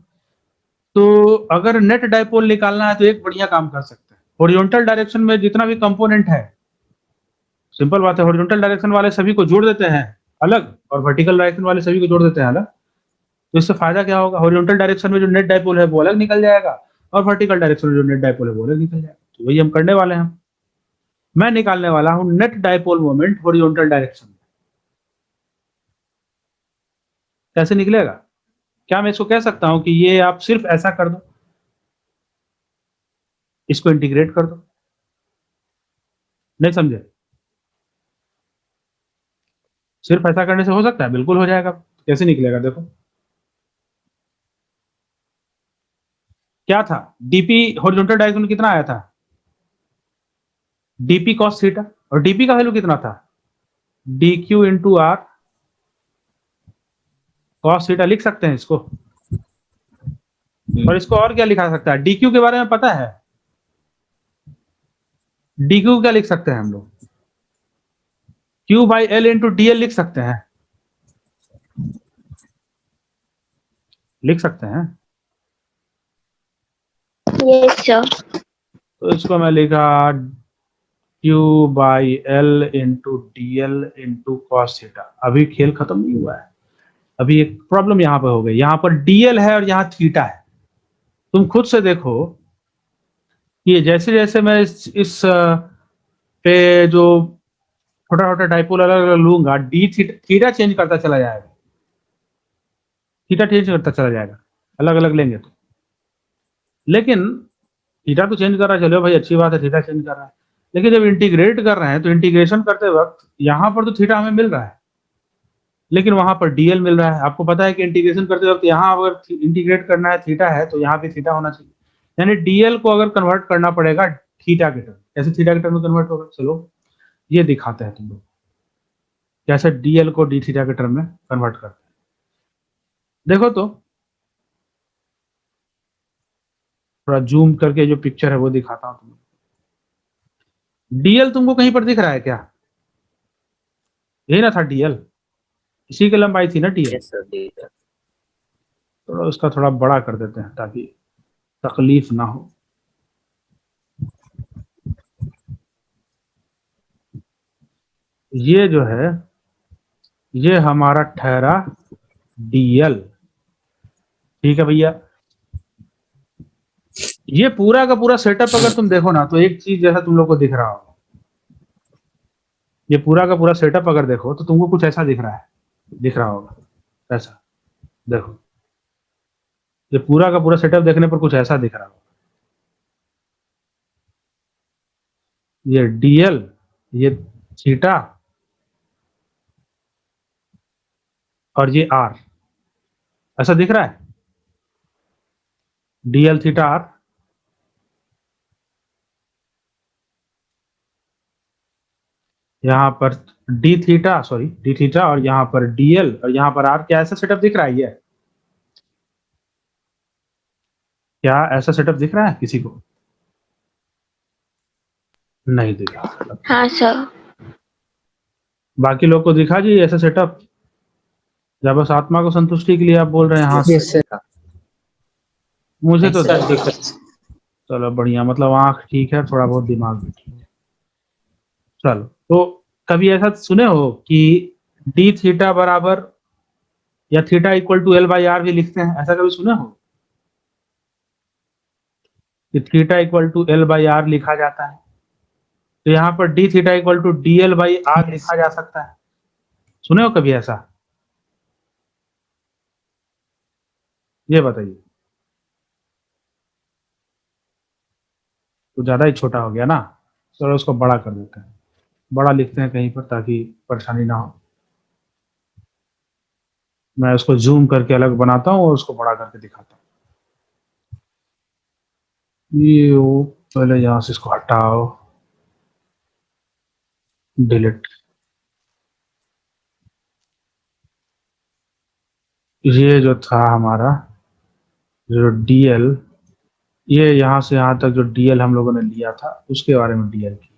तो अगर नेट डाइपोल निकालना है तो एक बढ़िया काम कर सकते हैं, हॉरिजॉन्टल डायरेक्शन में जितना भी कंपोनेंट है, सिंपल बात है, हॉरिजॉन्टल डायरेक्शन वाले सभी को जोड़ देते हैं अलग और वर्टिकल डायरेक्शन वाले सभी को जोड़ देते हैं अलग। तो इससे फायदा क्या होगा? हॉरिजॉन्टल डायरेक्शन में जो नेट डाइपोल है वो अलग निकल जाएगा और वर्टिकल डायरेक्शन में जो नेट डाइपोल है वो अलग निकल जाएगा। तो वही हम करने वाले हैं, मैं निकालने वाला हूं net dipole moment horizontal direction में। कैसे निकलेगा? क्या मैं इसको कह सकता हूं कि ये आप सिर्फ ऐसा कर दो, इसको इंटीग्रेट कर दो। नहीं समझे? सिर्फ ऐसा करने से हो सकता है? बिल्कुल हो जाएगा। कैसे निकलेगा देखो। क्या था? डीपी हॉरिजॉन्टल डायरेक्शन कितना आया था? डीपी कॉस थीटा, और डीपी का वैल्यू कितना था? D Q into R cos theta. लिख सकते हैं इसको। और इसको और क्या लिखा सकता है? डी क्यू के बारे में पता है? डी क्यू क्या लिख सकते हैं हम लोग? Q by L into D L लिख सकते हैं। लिख सकते हैं। Yes, sir. तो इसको मैं लिखा Q by L into D L into cos theta. अभी खेल खत्म नहीं हुआ है, अभी एक प्रॉब्लम यहाँ पे हो गई। यहाँ पर डीएल है और यहाँ थीटा है। तुम खुद से देखो कि जैसे जैसे मैं इस पे जो छोटा छोटा डाइपोल अलग अलग लूंगा, डी थीटा चेंज करता चला जाएगा, थीटा चेंज करता चला जाएगा, अलग अलग लेंगे तो। लेकिन थीटा तो चेंज कर रहा है, चलो भाई अच्छी बात है, थीटा चेंज कर रहा है। लेकिन जब इंटीग्रेट कर रहे हैं तो इंटीग्रेशन करते वक्त यहाँ पर तो थीटा हमें मिल रहा है, लेकिन वहां पर डीएल मिल रहा है। आपको पता है कि इंटीग्रेशन करते वक्त यहाँ अगर इंटीग्रेट करना है थीटा है तो यहाँ भी थीटा होना चाहिए। यानी डीएल को अगर कन्वर्ट करना पड़ेगा थीटा के टर्म। कैसे थीटा के टर्म में कन्वर्ट होगा? चलो ये दिखाते हैं तुम लोग कैसे डीएल को डी थीटा के टर्म में कन्वर्ट करते हैं। देखो तो थोड़ा जूम करके जो पिक्चर है वो दिखाता हूं तुमको। डीएल तुमको कहीं पर दिख रहा है क्या? यही ना था डीएल, इसी की लंबाई थी ना डीएल। Yes, sir. Data. थोड़ा उसका थोड़ा बड़ा कर देते हैं ताकि तकलीफ ना हो। ये जो है ये हमारा ठहरा डीएल। ठीक है भैया। ये पूरा का पूरा सेटअप अगर तुम देखो ना तो एक चीज जैसा तुम लोग को दिख रहा होगा। ये पूरा का पूरा सेटअप अगर देखो तो तुमको कुछ ऐसा दिख रहा है, दिख रहा होगा ऐसा। देखो ये पूरा का पूरा सेटअप देखने पर कुछ ऐसा दिख रहा होगा। ये डीएल, ये थीटा और ये आर, ऐसा दिख रहा है। DL theta R. यहाँ पर D theta, sorry D theta, और यहाँ पर डीएल और यहाँ पर आर। क्या ऐसा सेटअप दिख रहा है? ये क्या ऐसा सेटअप दिख रहा है किसी को? नहीं दिख रहा। हाँ sir. बाकी लोग को दिखा जी ऐसा सेटअप? या बस आत्मा को संतुष्टि के लिए आप बोल रहे हैं? हाँ Yes, sir. मुझे तो Sir, दिक्कत। चलो बढ़िया, मतलब आंख ठीक है, थोड़ा बहुत दिमाग भी ठीक है। चलो तो कभी ऐसा सुने हो कि डी थीटा बराबर या theta equal to L by R भी लिखते हैं? ऐसा कभी सुने हो कि theta equal to L by R लिखा जाता है? तो यहाँ पर D theta equal to D L by R लिखा जा सकता है। सुने हो कभी ऐसा? ये बताइए। तो ज्यादा ही छोटा हो गया ना, चलो उसको बड़ा कर देते हैं। बड़ा लिखते हैं कहीं पर ताकि परेशानी ना हो। मैं उसको जूम करके अलग बनाता हूँ और उसको बड़ा करके दिखाता हूँ। ये वो पहले यहाँ से इसको हटाओ, डिलीट। ये जो था हमारा जो डीएल, ये यहाँ से यहाँ तक जो डीएल हम लोगों ने लिया था उसके बारे में डीएल किया।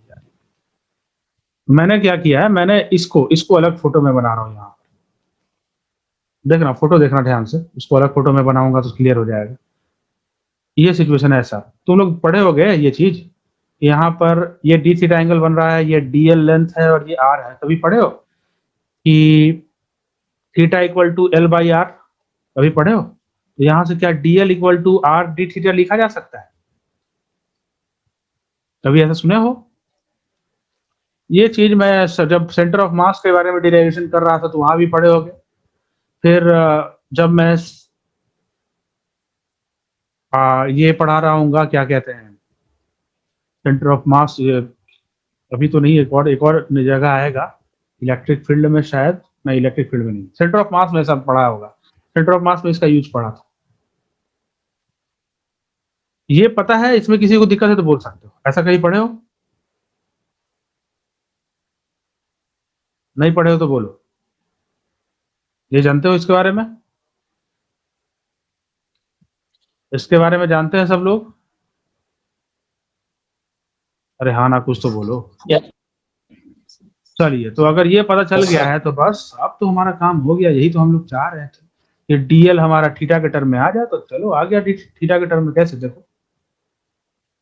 मैंने क्या किया है, मैंने इसको अलग फोटो में बना रहा हूँ। यहाँ देखना, फोटो देखना ध्यान से, उसको अलग फोटो में बनाऊंगा तो क्लियर हो जाएगा। ये सिचुएशन है ऐसा, तुम लोग पढ़े हो गए ये चीज। यहाँ पर ये डी थीटा एंगल बन रहा है, ये डीएल लेंथ है और ये आर है। कभी पढ़े हो कि theta equal to L by R? कभी पढ़े हो? तो यहाँ से क्या DL equal to R D theta लिखा जा सकता है? कभी ऐसा सुने हो? ये चीज मैं जब सेंटर ऑफ मास के बारे में डिराइवेशन कर रहा था तो वहां भी पढ़े होगे। फिर जब मैं ये पढ़ा रहा हूँ क्या कहते हैं सेंटर ऑफ मास अभी तो नहीं, एक और जगह आएगा इलेक्ट्रिक फील्ड में शायद, नहीं इलेक्ट्रिक फील्ड में नहीं, सेंटर ऑफ मास में सब पढ़ा होगा, सेंटर ऑफ मास में इसका यूज पढ़ा था। ये पता है, इसमें किसी को दिक्कत है तो बोल सकते हो, ऐसा कहीं पढ़े हो? नहीं पढ़े हो तो बोलो। ये जानते हो इसके बारे में? इसके बारे में जानते हैं सब लोग? अरे हाँ ना, कुछ तो बोलो। चलिए, तो अगर ये पता चल गया है तो बस अब तो हमारा काम हो गया, यही तो हम लोग चाह रहे थे कि डीएल हमारा थीटा के टर्म में आ जाए, तो चलो आ गया थीटा के टर्म में। कैसे? देखो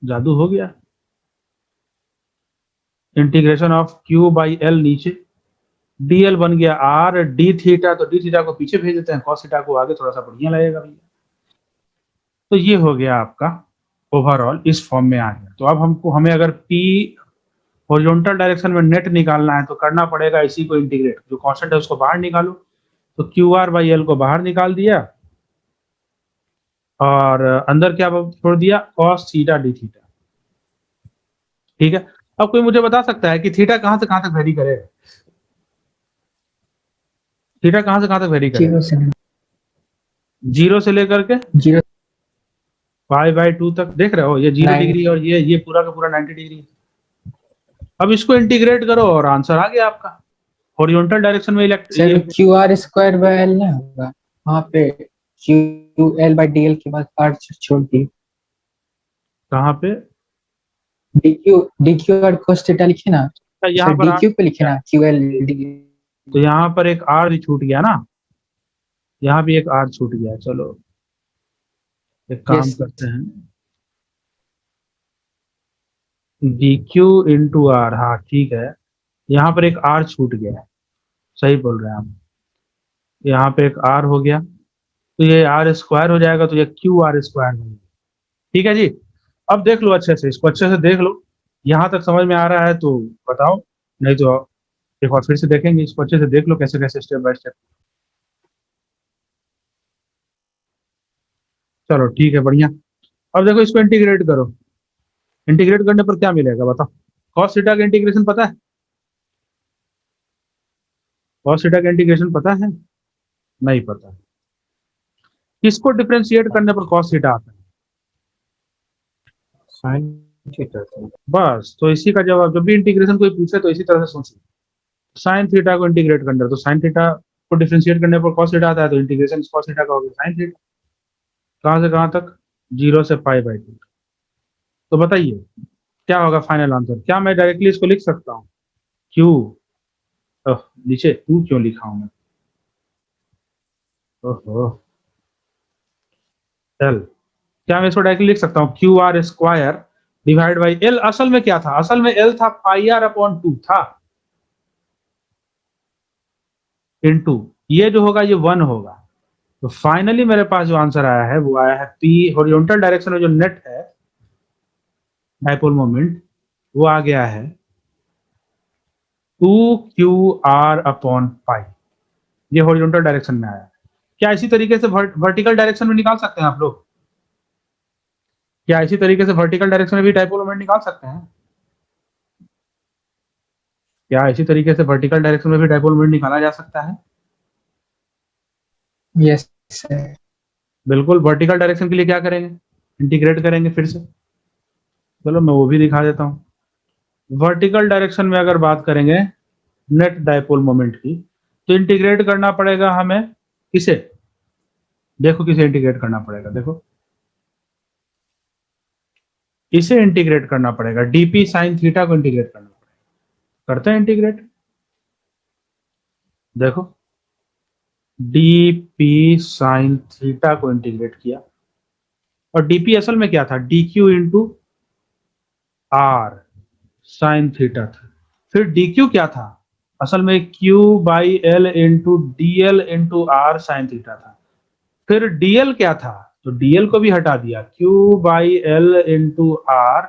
जादू हो गया। Integration of Q by L नीचे, डीएल बन गया आर डी थीटा, तो डी थीटा को पीछे भेज देते हैं, कॉस थीटा को आगे, थोड़ा सा बढ़िया लगेगा भैया। तो ये हो गया आपका ओवरऑल, इस फॉर्म में आ गया। तो अब हमें अगर पी हॉरिजॉन्टल डायरेक्शन में नेट निकालना है तो करना पड़ेगा इसी को इंटीग्रेट, जो कांस्टेंट है उसको बाहर निकालो, तो क्यू आर बाई एल को बाहर निकाल दिया और अंदर क्या छोड़ दिया, कॉस थीटा डी थीटा। ठीक है, अब कोई मुझे बता सकता है कि थीटा कहां से कहां तक वेरी करेगा? थीटा कहां से कहां तक वेरी करेगा? जीरो से लेकर के जीरो पाई बाई 2 तक। देख रहे हो, ये 0 डिग्री और ये पूरा का पूरा 90 डिग्री। अब इसको इंटीग्रेट करो और आंसर आ गया आपका। हॉरिजॉन्टल डायरेक्शन में Q R square by L ना होगा, वहाँ पे Q L by D L के बाद आर छोड़ दी। कहाँ पे? D Q R cos theta लिखे ना, यहाँ पर डी क्यू पे लिखे ना क्यू एल डी। तो यहाँ पर एक आर भी छूट गया ना, यहाँ भी एक आर छूट गया। चलो एक काम करते हैं, डी क्यू इंटू आर, हाँ ठीक है, यहाँ पर एक आर छूट गया है, सही बोल रहे हैं आप। यहाँ पे एक आर हो गया, तो ये आर स्क्वायर हो जाएगा, तो ये क्यू आर स्क्वायर हो जाएगा। ठीक है जी, अब देख लो अच्छे से, इसको अच्छे से देख लो, यहाँ तक समझ में आ रहा है तो बताओ, नहीं तो एक बार फिर से देखेंगे। इसको अच्छे से देख लो कैसे कैसे स्टेप बाय स्टेप। चलो ठीक है, बढ़िया। अब देखो इसको इंटीग्रेट करो, इंटीग्रेट करने पर क्या मिलेगा बताओ? कॉस थीटा का इंटीग्रेशन पता है? कॉस थीटा का इंटीग्रेशन पता है? नहीं पता। किसको डिफरेंशिएट करने पर कॉस थीटा आता है? Sine theta. बस, तो इसी का जवाब, जब भी इंटीग्रेशन कोई पूछे तो इसी तरह से सोचिए। साइन थीटा को इंटीग्रेट करना, तो साइन थीटा को डिफरेंशिएट करने पर कॉस थीटा आता है, तो इंटीग्रेशन कॉस थीटा का हो गया साइन थीटा। कहां से कहां तक? 0 से पाई बाई 2। तो बताइए क्या होगा फाइनल आंसर? क्या मैं डायरेक्टली इसको लिख सकता हूँ? क्यू, नीचे 2 क्यों लिखा हूं मैं? ओहो, एल, क्या मैं इसको डायरेक्टली लिख सकता हूँ? Q R square divide by L. असल में क्या था? असल में एल था पाई आर अपॉन 2 था, इनटू ये जो होगा ये 1 होगा। तो फाइनली मेरे पास जो आंसर आया है वो आया है पी हॉरिजॉन्टल डायरेक्शन में जो नेट है डाइपोल मोमेंट, वो आ गया है 2QR अपॉन पाई। ये हॉरिजॉन्टल डायरेक्शन में आया है। क्या इसी तरीके से वर्टिकल डायरेक्शन में निकाल सकते हैं आप लोग? क्या इसी तरीके से वर्टिकल डायरेक्शन में भी डाइपोल मोमेंट निकाल सकते हैं? क्या इसी तरीके से वर्टिकल डायरेक्शन में भी डाइपोल मोमेंट निकाला जा सकता है? यस बिल्कुल। वर्टिकल डायरेक्शन के लिए क्या करेंगे? इंटीग्रेट करेंगे फिर से। चलो मैं वो भी दिखा देता हूं। वर्टिकल डायरेक्शन में अगर बात करेंगे नेट डाइपोल मोमेंट की, तो इंटीग्रेट करना पड़ेगा हमें किसे? देखो किसे इंटीग्रेट करना पड़ेगा, देखो इसे इंटीग्रेट करना पड़ेगा, डीपी साइन थीटा को इंटीग्रेट करना पड़ेगा। करते हैं इंटीग्रेट, देखो डीपी साइन थीटा को इंटीग्रेट किया, और डीपी असल में क्या था? D Q into R sine theta था। फिर डी क्यू क्या था? असल में Q by L into D L into R sine theta था। फिर डीएल क्या था? तो डीएल को भी हटा दिया, Q by L into R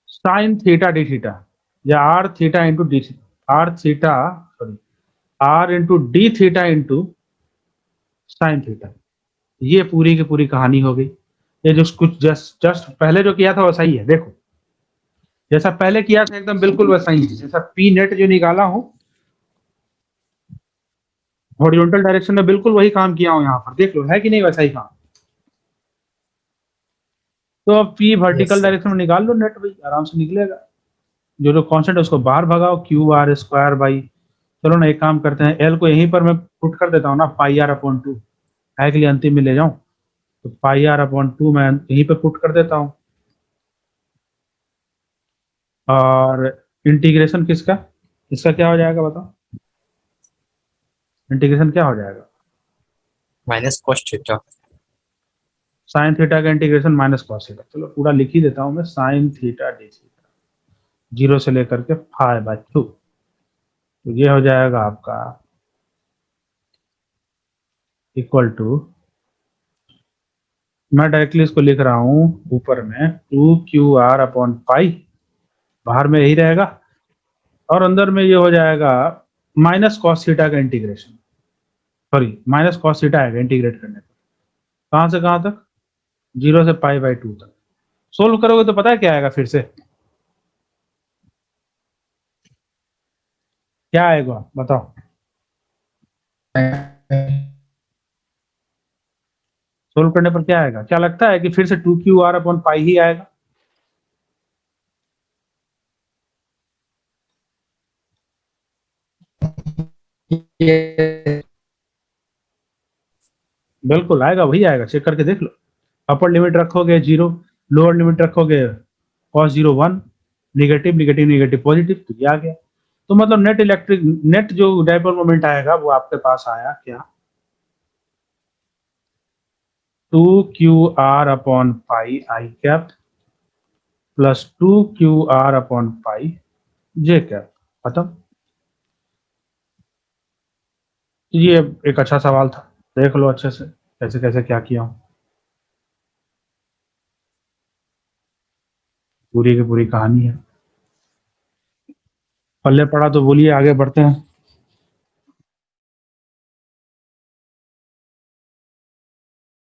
sine theta D theta, या R theta into D R theta sorry R into D theta into sine theta. ये पूरी की पूरी कहानी हो गई। ये जो कुछ जस्ट पहले जो किया था वैसा ही है, देखो जैसा पहले किया था एकदम बिल्कुल वैसा ही है। जैसा पी नेट जो निकाला हूं हॉरिजॉन्टल डायरेक्शन में बिल्कुल वही काम किया हूं, यहाँ पर देख लो है कि नहीं वैसा ही काम। तो अब पी वर्टिकल sir. डायरेक्शन में निकाल लो नेट, भाई आराम से निकलेगा। जो जो कांस्टेंट है उसको बाहर भगाओ, क्यू आर स्क्वायर बाई, चलो ना एक काम करते हैं, एल को यहीं पर मैं पुट कर देता हूँ ना, पाई आर अपॉन 2 है के लिए अंतिम में ले जाऊं, तो पाई आर अपॉन 2 मैं यहीं पे पुट कर देता हूँ। और इंटीग्रेशन किसका, इसका क्या हो जाएगा बताओ, इंटीग्रेशन क्या हो जाएगा, Minus cos theta. Sine theta का इंटीग्रेशन माइनस कॉस थीटा, चलो पूरा लिख ही देता हूँ मैं, साइन थीटा डी थीटा 0 से लेकर के 5/2, तो ये हो जाएगा आपका इक्वल टू, मैं डायरेक्टली इसको लिख रहा हूँ ऊपर में 2QR अपॉन पाई, बाहर में यही रहेगा, और अंदर में ये हो जाएगा माइनस कॉस थीटा का integration, sorry minus cos theta आएगा इंटीग्रेट करने पर, कहाँ से कहाँ तक, 0 से π/2 तक। सोल्व करोगे तो पता है क्या आएगा, फिर से क्या आएगा बताओ, सोल्व करने पर क्या आएगा, क्या लगता है कि फिर से 2QR अपॉन पाई ही आएगा। ये बिल्कुल आएगा, वही आएगा, चेक करके देख लो। अपर लिमिट रखोगे 0, लोअर लिमिट रखोगे cos 0 1, negative negative negative positive, तो ये आ गया। तो मतलब नेट इलेक्ट्रिक, नेट जो डायपोल मोमेंट आएगा वो आपके पास आया क्या, 2QR upon pi I cap plus 2QR upon pi J cap, खत्म। ये एक अच्छा सवाल था, देख लो अच्छे से कैसे कैसे क्या किया हूं, पूरी की पूरी कहानी है। पल्ले पड़ा तो बोलिए, आगे बढ़ते हैं।